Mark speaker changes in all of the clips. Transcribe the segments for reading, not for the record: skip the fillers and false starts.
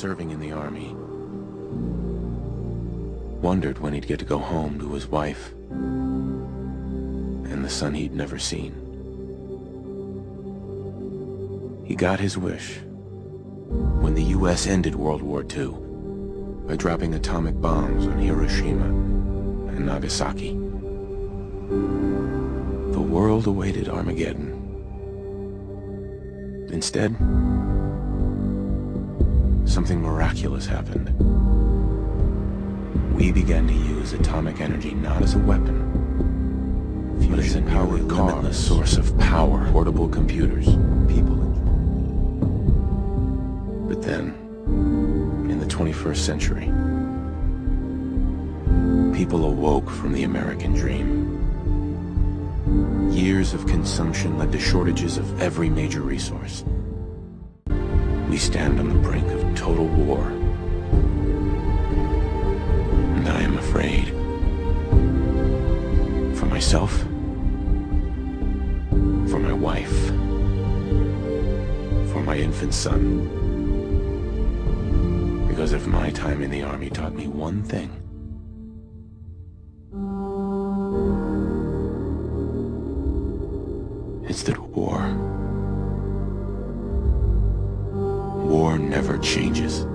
Speaker 1: serving in the army. Wondered when he'd get to go home to his wife and the son he'd never seen. He got his wish when the U.S. ended World War II by dropping atomic bombs on Hiroshima and Nagasaki. The world awaited Armageddon. Instead, something miraculous happened. We began to use atomic energy not as a weapon, but as a powered, limitless source of power, portable computers, people. But then, in the 21st century, people awoke from the American dream. Years of consumption led to shortages of every major resource. We stand on the brink of total war. And I am afraid. For myself, for my wife, for my infant son. Because if my time in the army taught me one thing, it's that war never changes.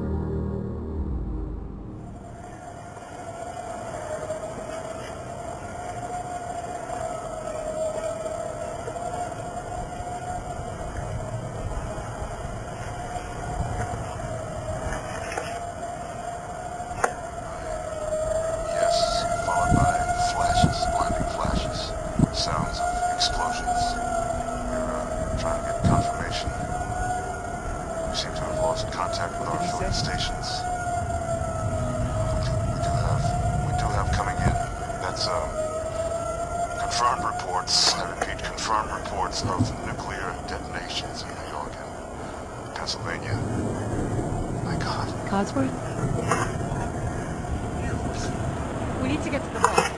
Speaker 2: We need to get to the vault.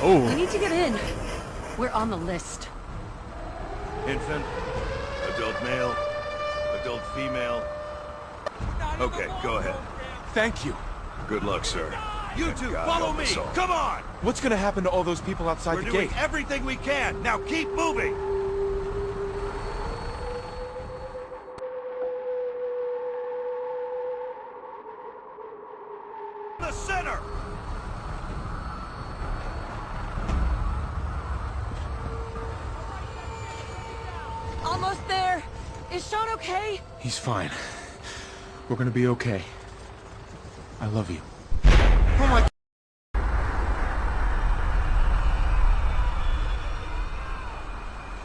Speaker 2: We need to get in. We're on the list.
Speaker 3: Infant, adult male, adult female. Okay, go ahead.
Speaker 4: Thank you.
Speaker 3: Good luck, sir.
Speaker 5: You two, follow me! Come on!
Speaker 4: What's gonna happen to all those people outside the gate?
Speaker 5: We're doing everything we can. Now keep moving! The center!
Speaker 2: Almost there. Is Sean okay?
Speaker 4: He's fine. We're gonna be okay. I love you. Oh my...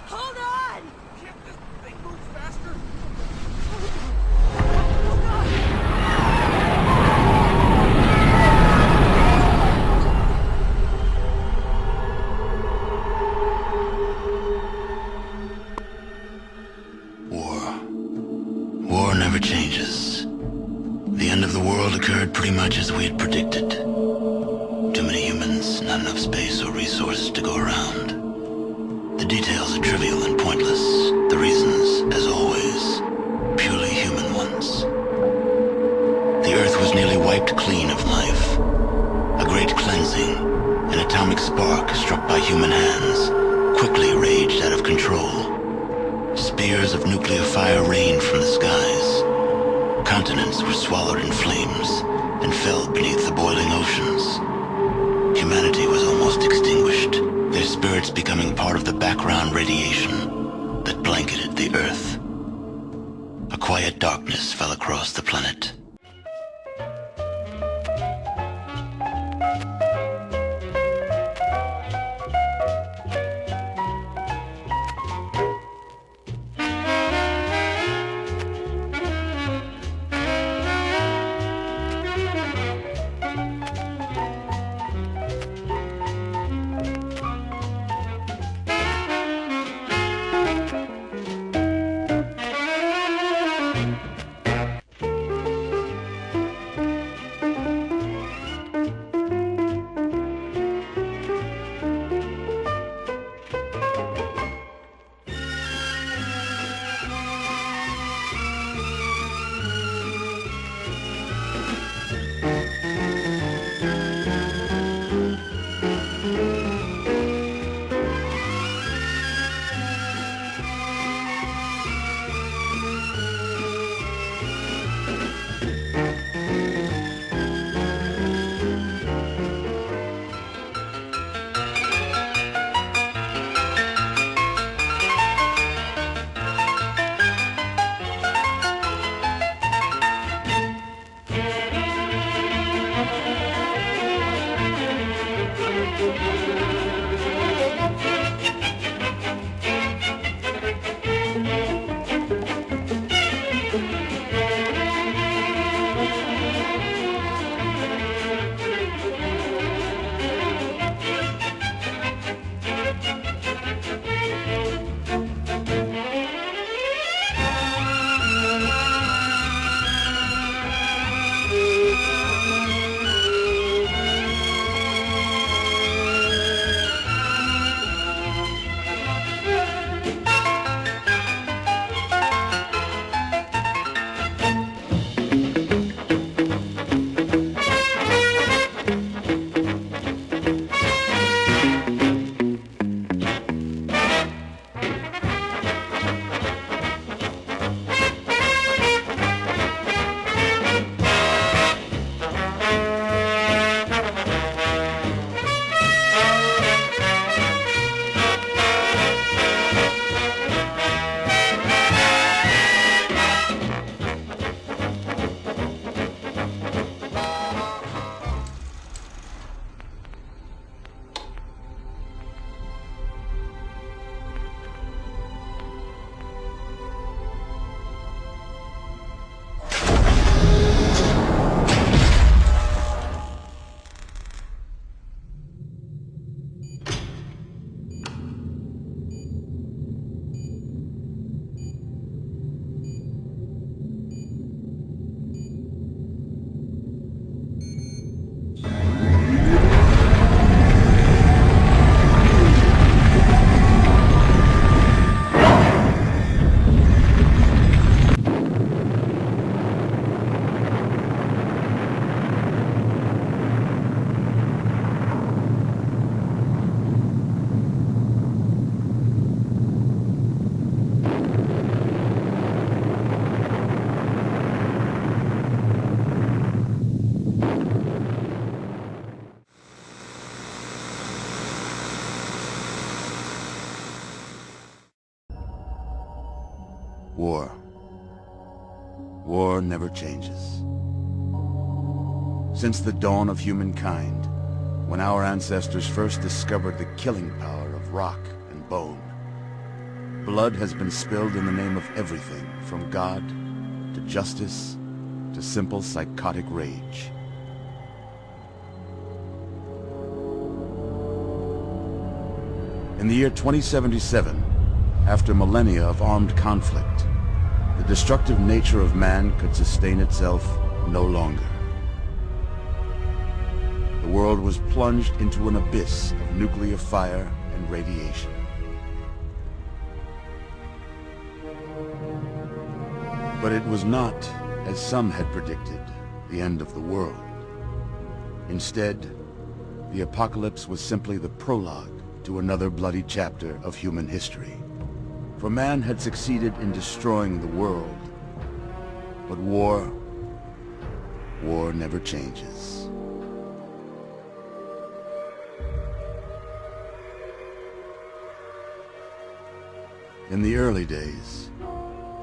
Speaker 2: Hold on!
Speaker 5: Can't this thing move faster?
Speaker 6: War never changes. The end of the world occurred pretty much as we had predicted. Too many humans, not enough space or resources to go around. The details are trivial and pointless. The reasons, as always, purely human ones. The Earth was nearly wiped clean of life. A great cleansing, an atomic spark struck by human hands, quickly raged out of control. Spears of nuclear fire rained from the skies. Continents were swallowed in flames and fell beneath the boiling oceans. Humanity was almost extinct. spirits becoming part of the background radiation that blanketed the Earth. A quiet darkness fell across the planet.
Speaker 7: War. War never changes. Since the dawn of humankind, when our ancestors first discovered the killing power of rock and bone, blood has been spilled in the name of everything from God to justice to simple psychotic rage. In the year 2077, after millennia of armed conflict, the destructive nature of man could sustain itself no longer. The world was plunged into an abyss of nuclear fire and radiation. But it was not, as some had predicted, the end of the world. Instead, the apocalypse was simply the prologue to another bloody chapter of human history. For man had succeeded in destroying the world, but war never changes. In the early days,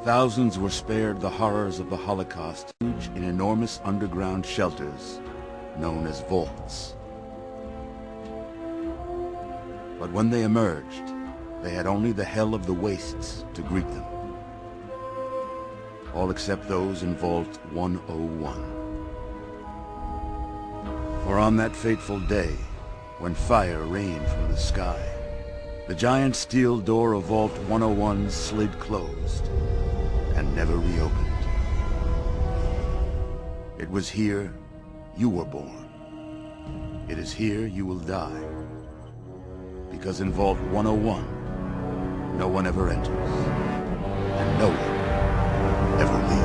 Speaker 7: thousands were spared the horrors of the Holocaust in enormous underground shelters known as vaults. But when they emerged, they had only the hell of the wastes to greet them. All except those in Vault 101. For on that fateful day, when fire rained from the sky, the giant steel door of Vault 101 slid closed and never reopened. It was here you were born. It is here you will die. Because in Vault 101, no one ever enters, and no one ever leaves.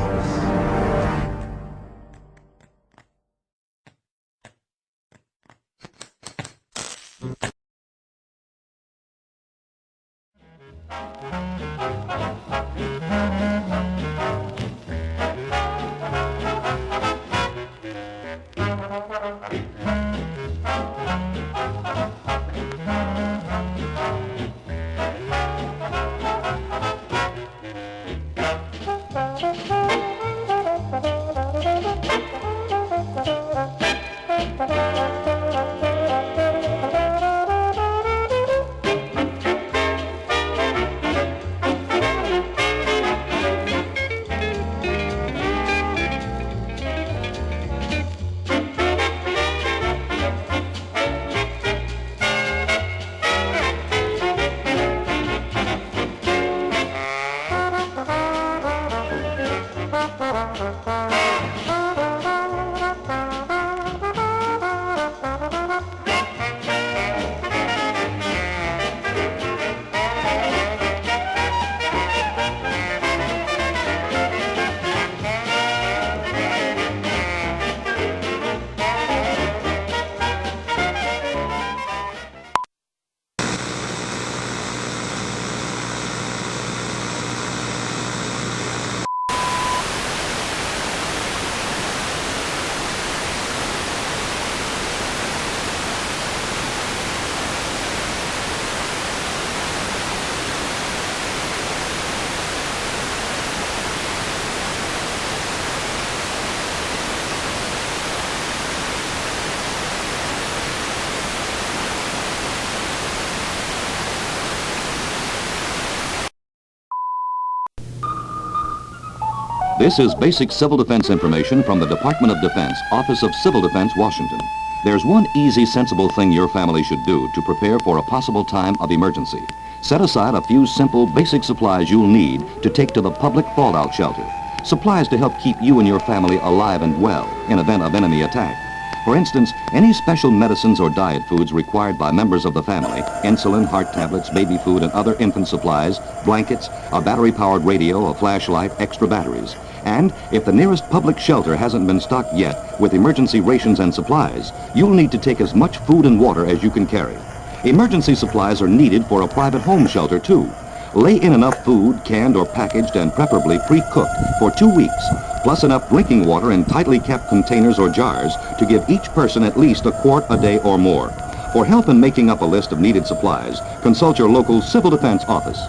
Speaker 8: This is basic civil defense information from the Department of Defense, Office of Civil Defense, Washington. There's one easy, sensible thing your family should do to prepare for a possible time of emergency. Set aside a few simple, basic supplies you'll need to take to the public fallout shelter. Supplies to help keep you and your family alive and well in event of enemy attack. For instance, any special medicines or diet foods required by members of the family, insulin, heart tablets, baby food, and other infant supplies, blankets, a battery-powered radio, a flashlight, extra batteries. And if the nearest public shelter hasn't been stocked yet with emergency rations and supplies, you'll need to take as much food and water as you can carry. Emergency supplies are needed for a private home shelter, too. Lay in enough food, canned or packaged and preferably pre-cooked, for 2 weeks, plus enough drinking water in tightly kept containers or jars to give each person at least a quart a day or more. For help in making up a list of needed supplies, consult your local Civil Defense office.